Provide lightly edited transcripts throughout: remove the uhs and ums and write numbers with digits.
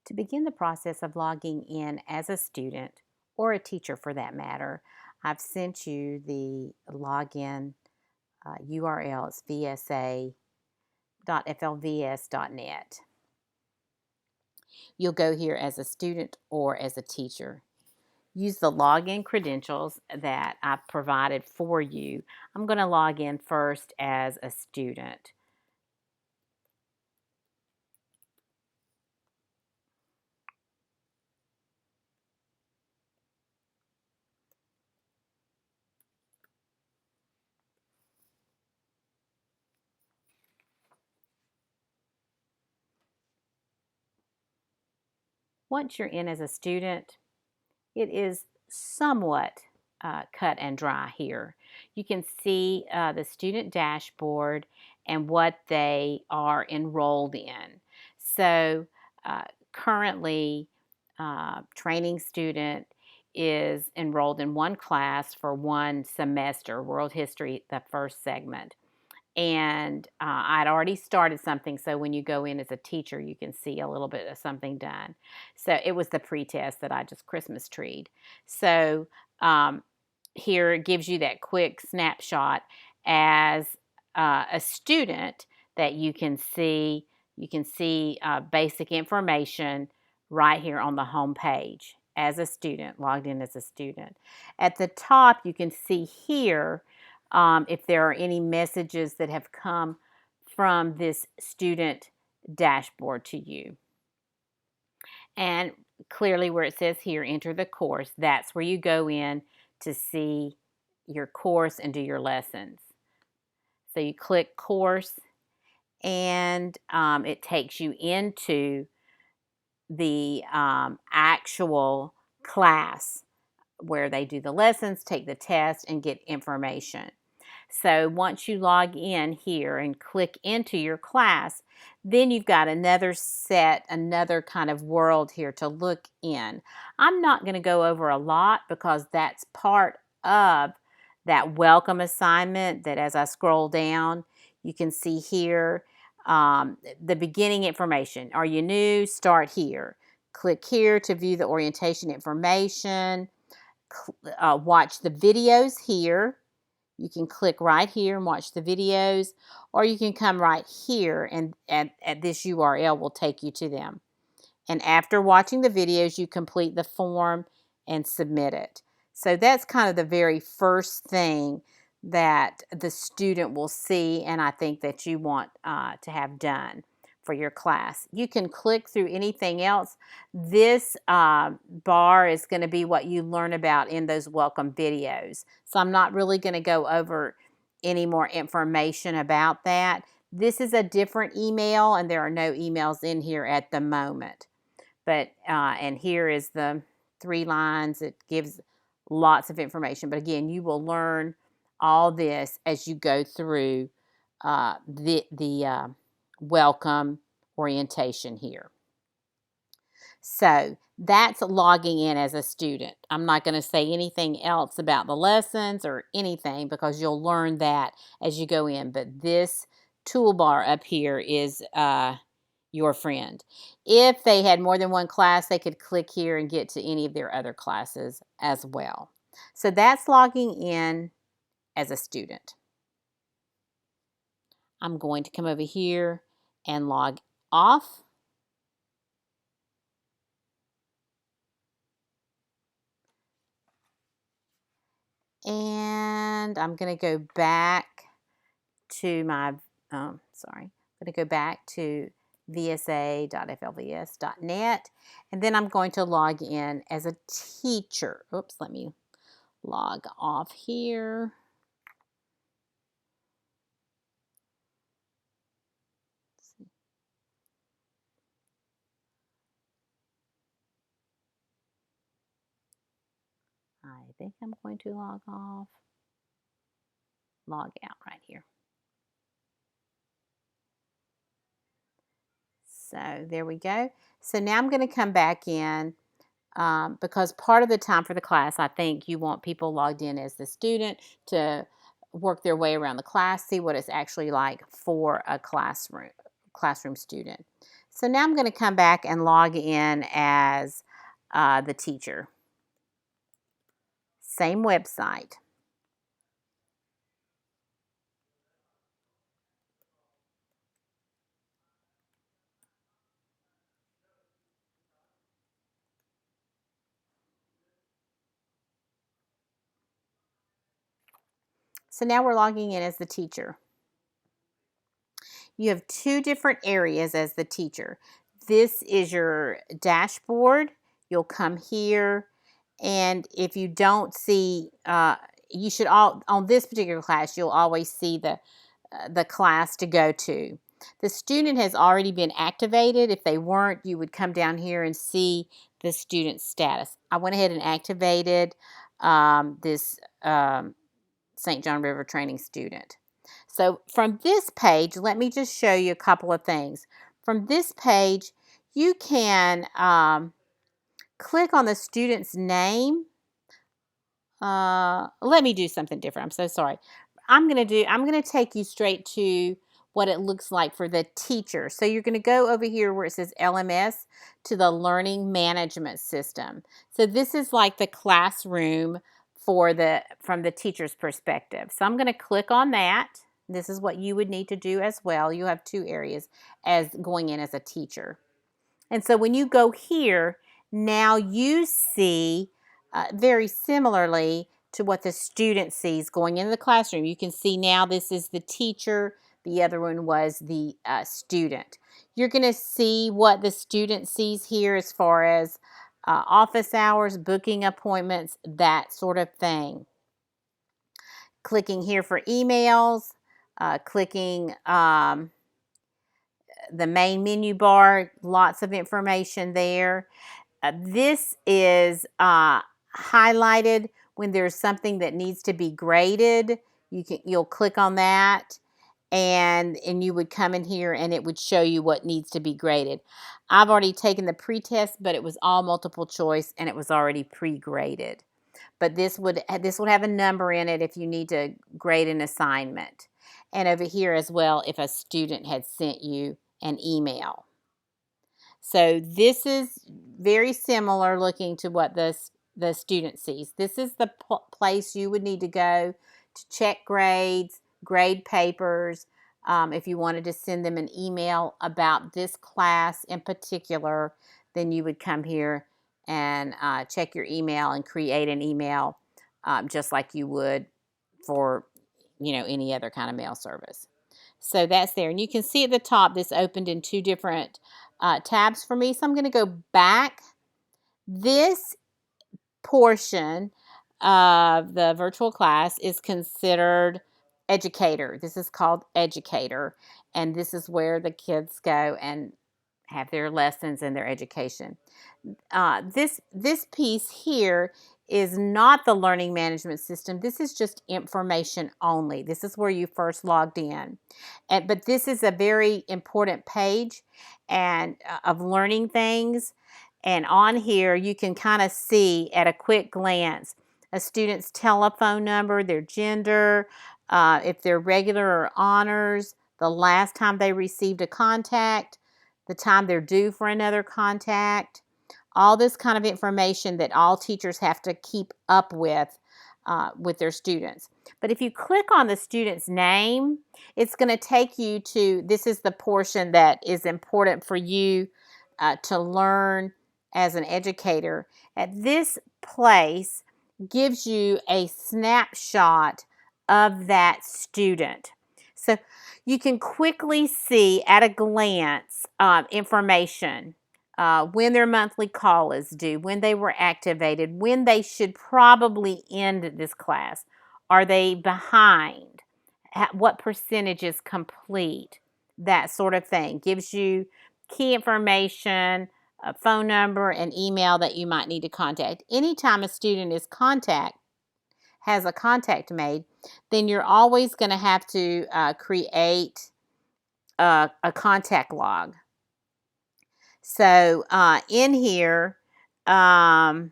To begin the process of logging in as a student, or a teacher for that matter, I've sent you the login URL. It's vsa.flvs.net. You'll go here as a student or as a teacher. Use the login credentials that I've provided for you. I'm going to log in first as a student. Once you're in as a student, it is somewhat cut and dry here. You can see the student dashboard and what they are enrolled in. So currently, training student is enrolled in one class for one semester, World History, the first segment. And I'd already started something, so when you go in as a teacher, you can see a little bit of something done. So it was the pretest that I just Christmas treed. So here it gives you that quick snapshot as a student that you can see. You can see basic information right here on the home page as a student, logged in as a student. At the top, you can see here if there are any messages that have come from this student dashboard to you. And clearly where it says here, enter the course, that's where you go in to see your course and do your lessons. So you click course and it takes you into the actual class where they do the lessons, take the test, and get information. So once you log in here and click into your class, then you've got another kind of world here to look in. I'm not going to go over a lot because that's part of that welcome assignment that as I scroll down, you can see here the beginning information. Are you new? Start here. Click here to view the orientation information. Watch the videos here. You can click right here and watch the videos, or you can come right here and at this URL will take you to them. And after watching the videos, you complete the form and submit it. So that's kind of the very first thing that the student will see, and I think that you want to have done for your class. You can click through anything else. This bar is going to be what you learn about in those welcome videos. So I'm not really going to go over any more information about that. This is a different email, and there are no emails in here at the moment. But and here is the 3 lines. It gives lots of information. But again, you will learn all this as you go through the welcome orientation here. So that's logging in as a student. I'm not going to say anything else about the lessons or anything because you'll learn that as you go in. But this toolbar up here is your friend. If they had more than one class, they could click here and get to any of their other classes as well. So that's logging in as a student. I'm going to come over here and log off. And I'm going to go back to my, I'm going to go back to vsa.flvs.net, and then I'm going to log in as a teacher. Oops, let me log off here. I think I'm going to log off, log out right here. So there we go. So now I'm going to come back in because part of the time for the class, I think you want people logged in as the student to work their way around the class, see what it's actually like for a classroom student. So now I'm going to come back and log in as the teacher. Same website. So now we're logging in as the teacher. You have two different areas as the teacher. This is your dashboard. You'll come here, and if you don't see, you should on this particular class, you'll always see the class to go to. The student has already been activated. If they weren't, you would come down here and see the student status. I went ahead and activated this St. John River training student. So from this page, let me just show you a couple of things. From this page, you can click on the student's name. Let me do something different. I'm so sorry. I'm going to take you straight to what it looks like for the teacher. So you're going to go over here where it says LMS to the Learning Management System. So this is like the classroom from the teacher's perspective. So I'm going to click on that. This is what you would need to do as well. You have two areas as going in as a teacher. And so when you go here, now you see very similarly to what the student sees going into the classroom. You can see now this is the teacher. The other one was the student. You're going to see what the student sees here as far as office hours, booking appointments, that sort of thing. Clicking here for emails, clicking the main menu bar, lots of information there. This is highlighted when there's something that needs to be graded. You'll click on that, and you would come in here and it would show you what needs to be graded. I've already taken the pre-test, but it was all multiple choice and it was already pre-graded. But this would have a number in it if you need to grade an assignment. And over here as well, if a student had sent you an email. So this is very similar looking to what the student sees. This is the place you would need to go to check grades, grade papers. If you wanted to send them an email about this class in particular, then you would come here and check your email and create an email just like you would for any other kind of mail service. So that's there. And you can see at the top, this opened in two different tabs for me. So I'm going to go back. This portion of the virtual class is considered Educator. This is called Educator. And this is where the kids go and have their lessons and their education. This piece here is not the learning management system. This is just information only. This is where you first logged in. But this is a very important page and of learning things. And on here, you can kind of see at a quick glance a student's telephone number, their gender, if they're regular or honors, the last time they received a contact, the time they're due for another contact, all this kind of information that all teachers have to keep up with their students. But if you click on the student's name, it's going to take you to, this is the portion that is important for you to learn as an educator. At this place gives you a snapshot of that student. So you can quickly see at a glance information, when their monthly call is due, when they were activated, when they should probably end this class. Are they behind? What percentage is complete? That sort of thing. Gives you key information, a phone number, and email that you might need to contact. Anytime a student has a contact made, then you're always going to have to create a contact log. So in here, come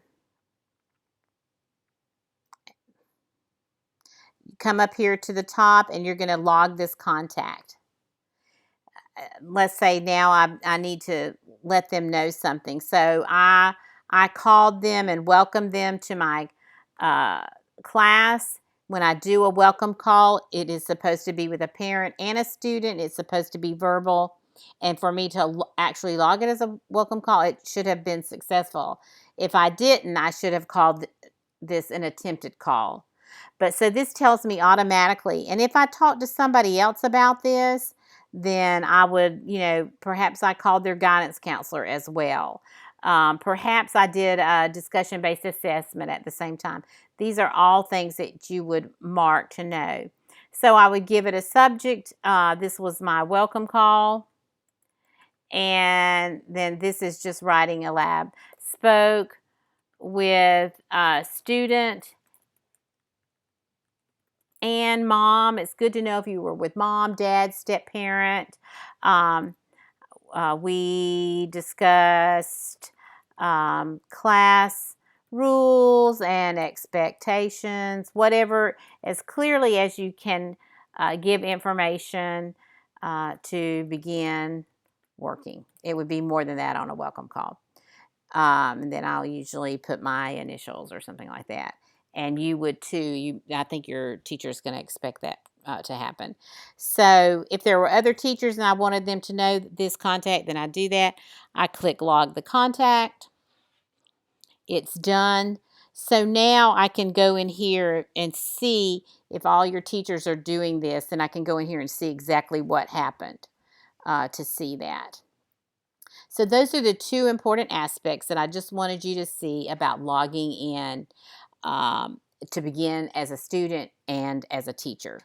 up here to the top and you're going to log this contact. let's say now I need to let them know something. So I called them and welcomed them to my class. When I do a welcome call, it is supposed to be with a parent and a student. It's supposed to be verbal. And for me to actually log it as a welcome call, it should have been successful. If I didn't, I should have called this an attempted call. But so this tells me automatically. And if I talk to somebody else about this, then I would, perhaps I called their guidance counselor as well. Perhaps I did a discussion-based assessment at the same time. These are all things that you would mark to know. So I would give it a subject. This was my welcome call. And then this is just writing a lab. Spoke with a student and mom. It's good to know if you were with mom, dad, step-parent. We discussed class rules and expectations, whatever, as clearly as you can give information to begin working. It would be more than that on a welcome call. And then I'll usually put my initials or something like that. And you would too. I think your teacher is going to expect that to happen. So if there were other teachers and I wanted them to know this contact, then I do that. I click log the contact. It's done. So now I can go in here and see if all your teachers are doing this, and I can go in here and see exactly what happened to see that. So those are the two important aspects that I just wanted you to see about logging in to begin as a student and as a teacher.